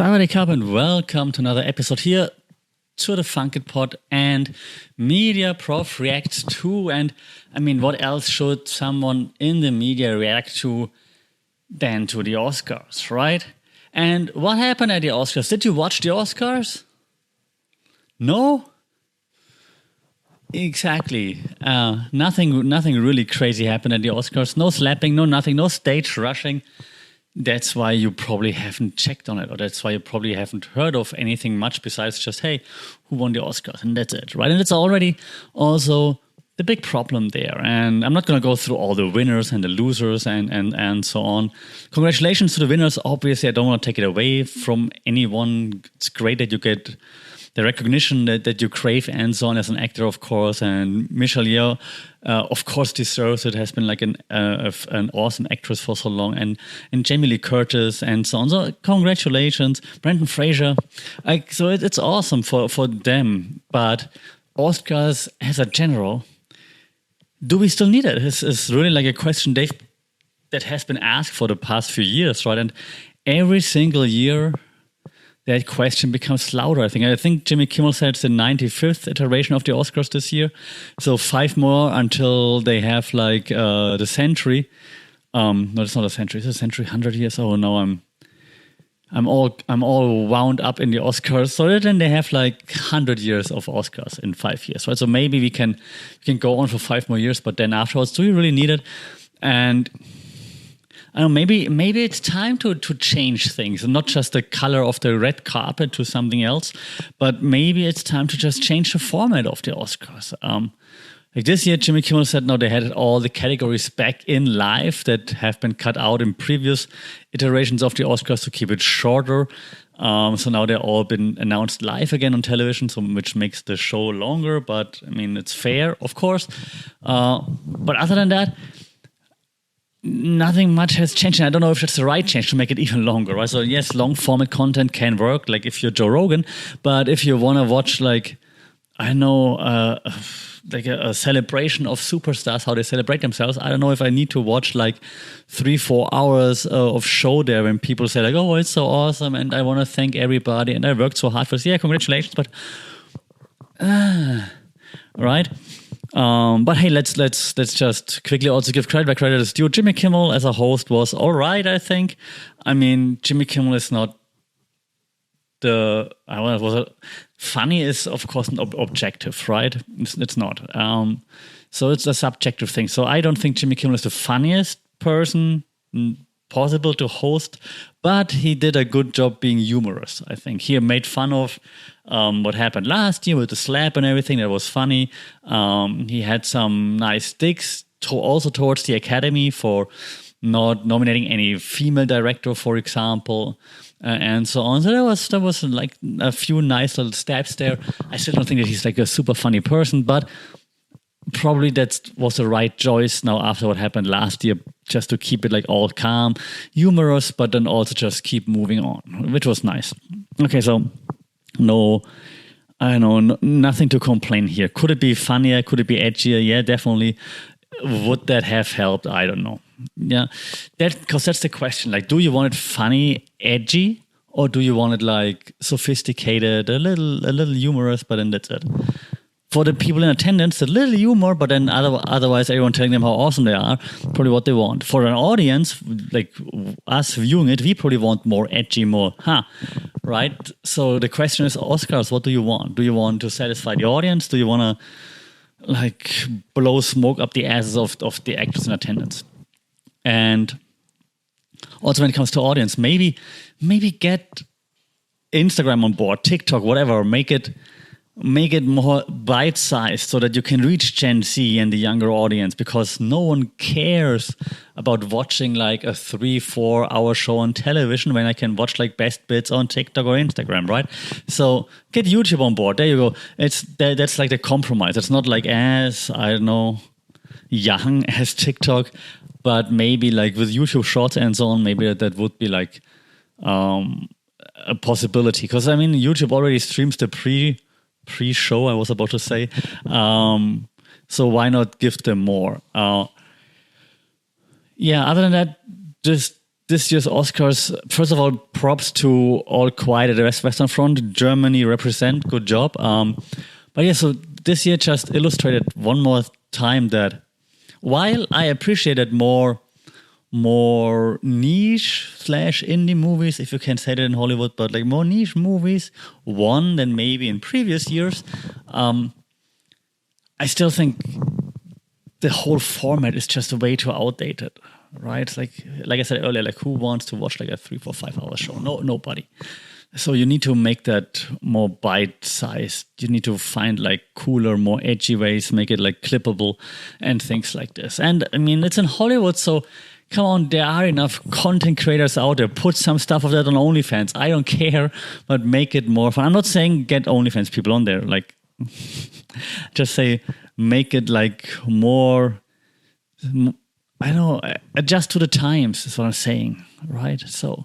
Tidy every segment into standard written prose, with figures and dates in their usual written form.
Sawadee Cup and welcome to another episode here to the Funkit Pod and Media Prof reacts to. And I mean, what else should someone in the media react to than to the Oscars, right? And what happened at the Oscars? Did you watch the Oscars? No? Exactly. Nothing really crazy happened at the Oscars. No slapping, no nothing, no stage rushing. That's why you probably haven't checked on it, or that's why you probably haven't heard of anything much besides just, hey, who won the Oscars? And that's it, right? And it's already also the big problem there. And I'm not going to go through all the winners and the losers and so on. Congratulations to the winners. Obviously, I don't want to take it away from anyone. It's great that you get the recognition that you crave and so on as an actor, of course. And Michelle Yeoh, of course, deserves it. Has been like an awesome actress for so long. And Jamie Lee Curtis and so on. So congratulations. Brendan Fraser. So it's awesome for them. But Oscars as a general, do we still need it? It's really like a question that has been asked for the past few years, right? And every single year, that question becomes louder, I think. I think Jimmy Kimmel said it's the 95th iteration of the Oscars this year. So 5 more until they have like the century. No, it's not a century. It's a century, 100 years. Oh no, I'm all wound up in the Oscars. So then they have like 100 years of Oscars in 5 years, right? So maybe we can go on for 5 more years, but then afterwards, do we really need it? And I don't know, maybe it's time to change things, and not just the color of the red carpet to something else, but maybe it's time to just change the format of the Oscars. Like this year, Jimmy Kimmel said, no, they had all the categories back in live that have been cut out in previous iterations of the Oscars to keep it shorter. So now they're all been announced live again on television, so which makes the show longer. But I mean, it's fair, of course. But other than that, nothing much has changed. And I don't know if that's the right change to make it even longer, right? So yes, long format content can work, like if you're Joe Rogan, but if you want to watch like, I know, like a celebration of superstars, how they celebrate themselves, I don't know if I need to watch like 3-4 hours of show there when people say like, oh, it's so awesome and I want to thank everybody and I worked so hard for this. Yeah, congratulations, but right? But hey, let's just quickly also give credit where credit is due. Jimmy Kimmel as a host was all right, I think. I mean, Jimmy Kimmel is not funny is of course not objective, right? It's not. So it's a subjective thing. So I don't think Jimmy Kimmel is the funniest person possible to host, but he did a good job being humorous. I think he made fun of what happened last year with the slap and everything. That was funny. He had some nice digs also towards the Academy for not nominating any female director, for example, and so on. So there was like a few nice little stabs there. I still don't think that he's like a super funny person, but probably that was the right choice now after what happened last year, just to keep it like all calm, humorous, but then also just keep moving on, which was nice. Okay, so nothing to complain here. Could it be funnier? Could it be edgier? Yeah, definitely. Would that have helped? I don't know. Yeah, because that's the question. Like, do you want it funny, edgy, or do you want it like sophisticated, a little humorous, but then that's it? For the people in attendance, a little humor, but then otherwise everyone telling them how awesome they are, probably what they want. For an audience, like us viewing it, we probably want more edgy, more, right? So the question is, Oscars, what do you want? Do you want to satisfy the audience? Do you want to like blow smoke up the asses of the actors in attendance? And also when it comes to audience, maybe get Instagram on board, TikTok, whatever, make it more bite-sized so that you can reach Gen Z and the younger audience, because no one cares about watching like a 3-4 hour show on television when I can watch like best bits on TikTok or Instagram, right? So get YouTube on board. There you go. That's like the compromise. It's not like as, I don't know, young as TikTok, but maybe like with YouTube Shorts and so on, maybe that would be like a possibility. Because I mean, YouTube already streams the pre-show, I was about to say. So why not give them more? Yeah, other than that, just this year's Oscars, first of all, props to All Quiet at the Western Front. Germany represent, good job. But yeah, so this year just illustrated one more time that while I appreciated more niche / indie movies, if you can say that in Hollywood, but like more niche movies won than maybe in previous years, I still think the whole format is just way too outdated, right? It's like I said earlier, like who wants to watch like a 3, 4, 5 hour show? Nobody. So you need to make that more bite-sized. You need to find like cooler, more edgy ways, make it like clippable and things like this. And I mean, it's in Hollywood, so come on, there are enough content creators out there. Put some stuff of that on OnlyFans. I don't care, but make it more fun. I'm not saying get OnlyFans people on there. Like, just say make it like more, I don't know, adjust to the times is what I'm saying, right? So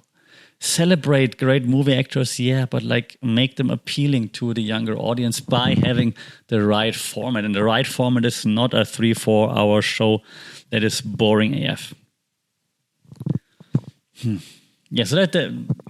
celebrate great movie actors, yeah, but like make them appealing to the younger audience by having the right format. And the right format is not a 3-4 hour show that is boring AF. Yeah, so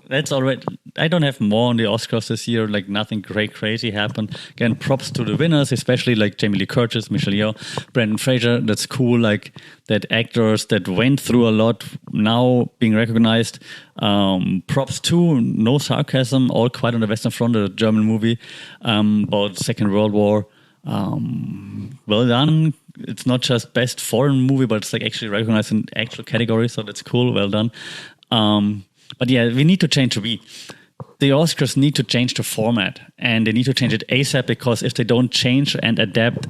that's already. I don't have more on the Oscars this year. Like nothing great crazy happened. Again, props to the winners, especially like Jamie Lee Curtis, Michelle Yeoh, Brendan Fraser. That's cool. Like that actors that went through a lot now being recognized. Props to, no sarcasm, All Quiet on the Western Front, a German movie about the Second World War. Well done. It's not just best foreign movie, but it's like actually recognized in actual category. So that's cool. Well done. But yeah, we need to change the Oscars need to change the format, and they need to change it ASAP, because if they don't change and adapt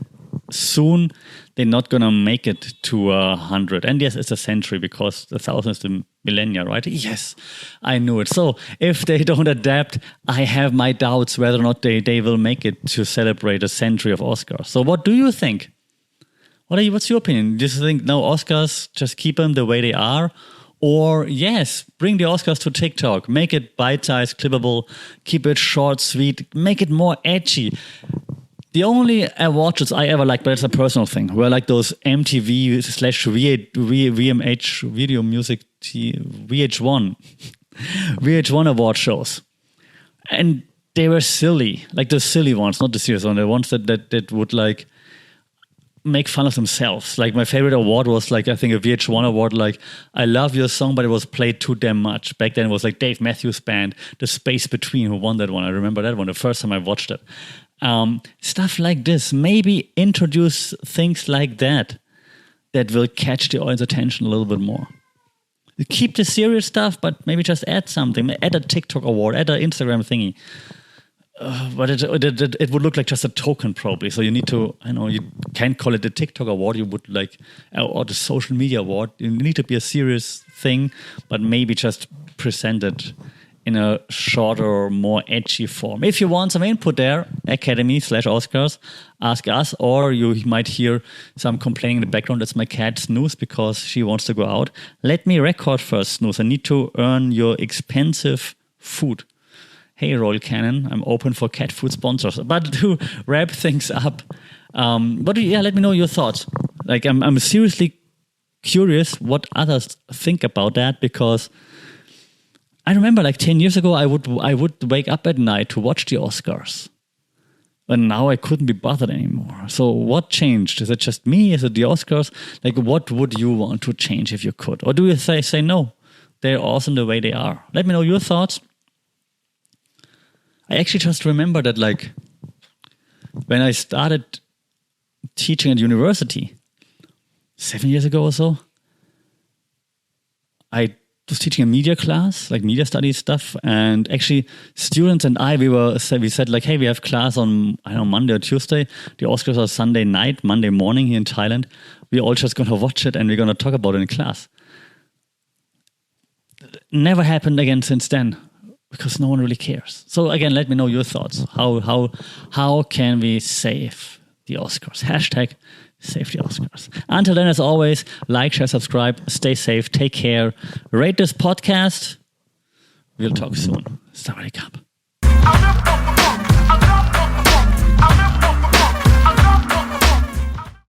soon, they're not gonna make it to 100. And yes, it's a century, because the 1000 is the millennia, right? Yes, I knew it. So if they don't adapt, I have my doubts whether or not they will make it to celebrate a century of Oscars. So what do you think? What's your opinion? Do you think no Oscars, just keep them the way they are? Or yes, bring the Oscars to TikTok, make it bite-sized, clippable, keep it short, sweet, make it more edgy. The only awards I ever liked, but it's a personal thing, were like those MTV / VMH Video Music VH1 VH1 award shows. And they were silly, like the silly ones, not the serious ones, the ones that would like make fun of themselves. Like my favorite award was like, I think a VH1 award, like I love your song, but it was played too damn much. Back then it was like Dave Matthews Band, The Space Between, who won that one. I remember that one the first time I watched it. Stuff like this, maybe introduce things like that will catch the audience attention a little bit more. Keep the serious stuff, but maybe just add something, add a TikTok award, add an Instagram thingy. But it would look like just a token probably. So you need to, you can't call it the TikTok award. You would like, or the social media award. You need to be a serious thing, but maybe just present it in a shorter, more edgy form. If you want some input there, Academy/Oscars, ask us, or you might hear some complaining in the background. That's my cat Snooze, because she wants to go out. Let me record first, Snooze. I need to earn your expensive food. Hey, Royal Canin, I'm open for cat food sponsors. But to wrap things up, let me know your thoughts. Like, I'm seriously curious what others think about that, because I remember like 10 years ago, I would wake up at night to watch the Oscars. And now I couldn't be bothered anymore. So what changed? Is it just me? Is it the Oscars? Like, what would you want to change if you could? Or do you say no, they're awesome the way they are? Let me know your thoughts. I actually just remember that, like, when I started teaching at university 7 years ago or so, I was teaching a media class, like media studies stuff, and actually students and I, we said like, hey, we have class on, I don't know, Monday or Tuesday. The Oscars are Sunday night, Monday morning here in Thailand. We're all just going to watch it and we're going to talk about it in class. Never happened again since then, because no one really cares. So again, let me know your thoughts. How can we save the Oscars? # save the Oscars. Until then, as always, like, share, subscribe, stay safe, take care, rate this podcast. We'll talk soon. Sawadee Krap.